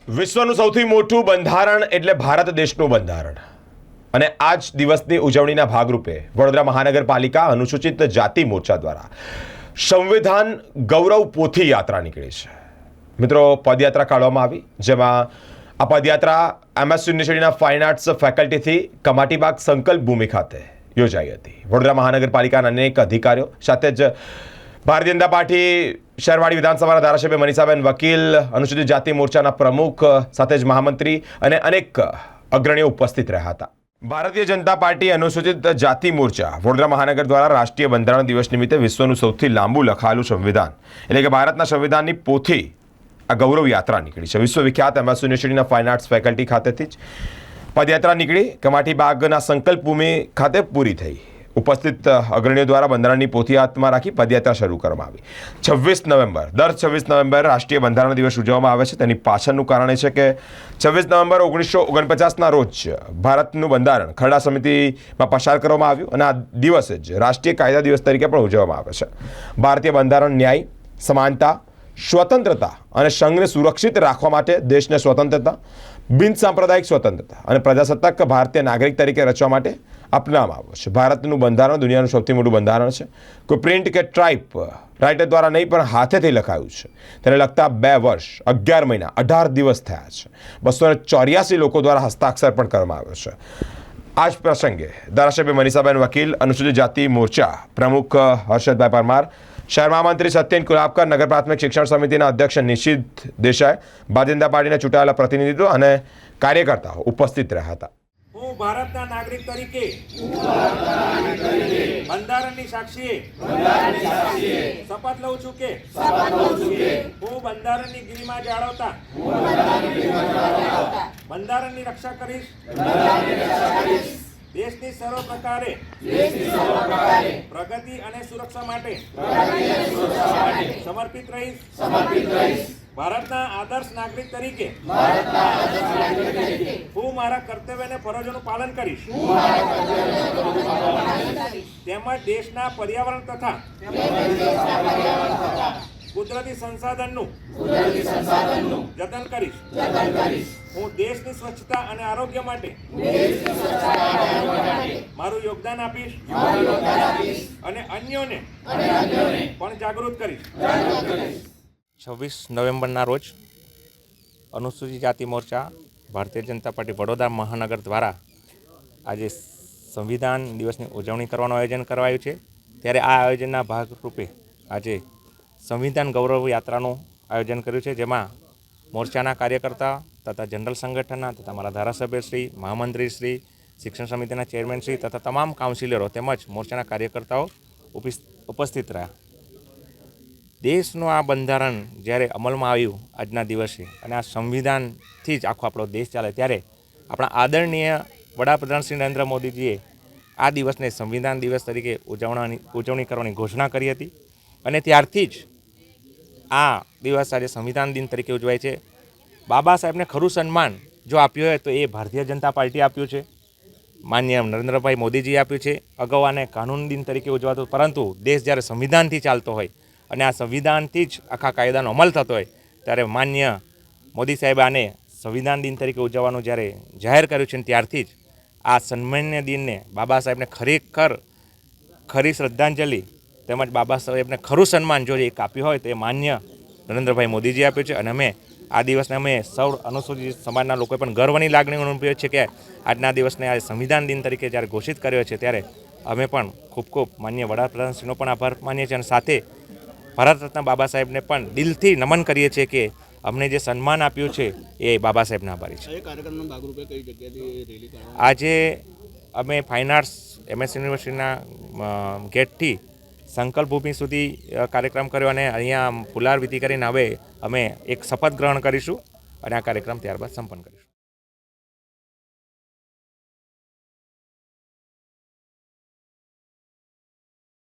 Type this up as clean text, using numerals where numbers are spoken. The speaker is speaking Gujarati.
વિશ્વનું સૌથી મોટું બંધારણ એટલે ભારત દેશનું બંધારણ અને આ જ દિવસની ઉજવણીના ભાગરૂપે વડોદરા મહાનગરપાલિકા અનુસૂચિત જાતિ મોરચા દ્વારા સંવિધાન ગૌરવ પોથી યાત્રા નીકળી છે। મિત્રો, પદયાત્રા કાઢવામાં આવી, જેમાં આ પદયાત્રા MS યુનિવર્સિટીના ફાઇન આર્ટ્સ ફેકલ્ટીથી કમાટીબાગ સંકલ્પ ભૂમિ ખાતે યોજાઈ હતી। વડોદરા મહાનગરપાલિકાના અનેક અધિકારીઓ સાથે જ ભારતીય જનતા પાર્ટી શહેરવાડી વિધાનસભાના ધારાસભ્ય મનીષાબેન વકીલ, અનુસૂચિત જાતિ મોરચાના પ્રમુખ સાથે જ મહામંત્રી અને અનેક અગ્રણીઓ ઉપસ્થિત રહ્યા હતા। ભારતીય જનતા પાર્ટી અનુસૂચિત જાતિ મોરચા વડોદરા મહાનગર દ્વારા રાષ્ટ્રીય બંધારણ દિવસ નિમિત્તે વિશ્વનું સૌથી લાંબુ લખાયેલું સંવિધાન એટલે કે ભારતના સંવિધાનની પોથી આ ગૌરવ યાત્રા નીકળી છે। વિશ્વવિખ્યાત MS યુનિવર્સિટીના ફાઇન આર્ટ્સ ફેકલ્ટી ખાતેથી જ પદયાત્રા નીકળી કમાટી બાગના સંકલ્પ ભૂમિ ખાતે પૂરી થઈ। ઉપસ્થિત અગ્રણીઓ દ્વારા બંધારણની પોથી હાથમાં રાખી પદયાત્રા શરૂ કરવામાં આવી। 26 નવેમ્બર દર 26 નવેમ્બર રાષ્ટ્રીય બંધારણ દિવસ ઉજવવામાં આવે છે। તેની પાછળનું કારણ એ છે કે 26 નવેમ્બર 1949ના રોજ ભારતનું બંધારણ ખરડા સમિતિમાં પસાર કરવામાં આવ્યું અને આ દિવસે જ રાષ્ટ્રીય કાયદા દિવસ તરીકે પણ ઉજવવામાં આવે છે। ભારતીય બંધારણ ન્યાય, સમાનતા, સ્વતંત્રતા અને સંઘને સુરક્ષિત રાખવા માટે દેશને સ્વતંત્રતા, બિન સાંપ્રદાયિક સ્વતંત્રતા અને પ્રજાસત્તાક ભારતીય નાગરિક તરીકે રચવા માટે અપનાવવામાં આવ્યો છે। ભારતનું બંધારણ દુનિયાનું સૌથી મોટું બંધારણ છે। કોઈ પ્રિન્ટ કે રાઇટર દ્વારા નહીં પણ હાથેથી લખાયું છે। તેને લગતા 2 વર્ષ 11 મહિના 18 દિવસ થયા છે। 284 લોકો દ્વારા હસ્તાક્ષર પણ કરવામાં આવ્યો છે। આ જ પ્રસંગે ધારાસભ્ય મનીષાબેન વકીલ, અનુસૂચિત જાતિ મોરચા પ્રમુખ હર્ષદભાઈ પરમાર, શહેર મહામંત્રી સત્યેન કુલાબકર, નગર પ્રાથમિક શિક્ષણ સમિતિના અધ્યક્ષ નિશિત દેસાઈ, ભારતીય જનતા પાર્ટીના ચૂંટાયેલા પ્રતિનિધિત્વ અને કાર્યકર્તાઓ ઉપસ્થિત રહ્યા હતા। હું ભારતના નાગરિક તરીકે બંધારણની સાક્ષીએ શપથ લઉં છું કે હું બંધારણની ગરિમા જાળવતા બંધારણની રક્ષા કરીશ, દેશની સર્વ પ્રકારે પ્રગતિ અને સુરક્ષા માટે સમર્પિત રહીશ। ભારતના આદર્શ નાગરિક તરીકે હું મારા કર્તવ્ય અને ફરજોનું પાલન કરીશ, તેમજ દેશના પર્યાવરણ તથા કુદરતી સંસાધનનું જતન કરીશ। હું દેશની સ્વચ્છતા અને આરોગ્ય માટે મારું યોગદાન આપીશ અને અન્યોને પણ જાગૃત કરીશ। 26 નવેમ્બરના રોજ અનુસૂચિત જાતિ મોરચા ભારતીય જનતા પાર્ટી વડોદરા મહાનગર દ્વારા આજે સંવિધાન દિવસની ઉજવણી કરવાનું આયોજન કરાયું છે। ત્યારે આ આયોજનના ભાગરૂપે આજે સંવિધાન ગૌરવ યાત્રાનું આયોજન કર્યું છે, જેમાં મોરચાના કાર્યકર્તા તથા જનરલ સંગઠનના તથા મારા ધારાસભ્યશ્રી, મહામંત્રીશ્રી, શિક્ષણ સમિતિના ચેરમેનશ્રી તથા તમામ કાઉન્સિલરો તેમજ મોરચાના કાર્યકર્તાઓ ઉપસ્થિત રહ્યા। દેશનું આ બંધારણ જ્યારે અમલમાં આવ્યું આજના દિવસે અને આ સંવિધાનથી જ આખો આપણો દેશ ચાલે, ત્યારે આપણા આદરણીય વડાપ્રધાન શ્રી નરેન્દ્ર મોદીજીએ આ દિવસને સંવિધાન દિવસ તરીકે ઉજવણી કરવાની ઘોષણા કરી હતી અને ત્યારથી જ આ દિવસ આજે સંવિધાન દિન તરીકે ઉજવાય છે। બાબા સાહેબને ખરું સન્માન જો આપ્યું હોય તો એ ભારતીય જનતા પાર્ટી આપ્યું છે, માનનીય નરેન્દ્રભાઈ મોદીજીએ આપ્યું છે। અગાઉ આને કાનૂન દિન તરીકે ઉજવાતો, પરંતુ દેશ જ્યારે સંવિધાનથી ચાલતો હોય અને આ સંવિધાનથી જ આખા કાયદાનો અમલ થતો હોય ત્યારે માનનીય મોદી સાહેબ આને સંવિધાન દિન તરીકે ઉજવવાનું જ્યારે જાહેર કર્યું છે, ત્યારથી જ આ સન્માનીય દિનને બાબા સાહેબને ખરી શ્રદ્ધાંજલિ તેમજ બાબા સાહેબને ખરું સન્માન જો એક આપ્યું હોય તો એ માન્ય નરેન્દ્રભાઈ મોદીજી આપ્યું છે। અને અમે આ દિવસને અમે સૌ અનુસૂચિત સમાજના લોકોએ પણ ગર્વની લાગણી અનુભવી છે કે આજના દિવસને આ સંવિધાન દિન તરીકે જ્યારે ઘોષિત કર્યો છે, ત્યારે અમે પણ ખૂબ ખૂબ માન્ય વડાપ્રધાનશ્રીનો પણ આભાર માનીએ છીએ અને સાથે ભારત રત્ન બાબા સાહેબને પણ દિલથી નમન કરીએ છીએ કે અમને જે સન્માન આપ્યું છે એ બાબા સાહેબને આભારી છે। આજે અમે ફાઇન આર્ટ્સ MS યુનિવર્સિટીના ગેટથી સંકલ્પ ભૂમિ સુધી કાર્યક્રમ કર્યો અને અહીંયા ફુલાર વિધિ કરીને હવે અમે એક શપથ ગ્રહણ કરીશું અને આ કાર્યક્રમ ત્યારબાદ સંપન્ન કરીશું।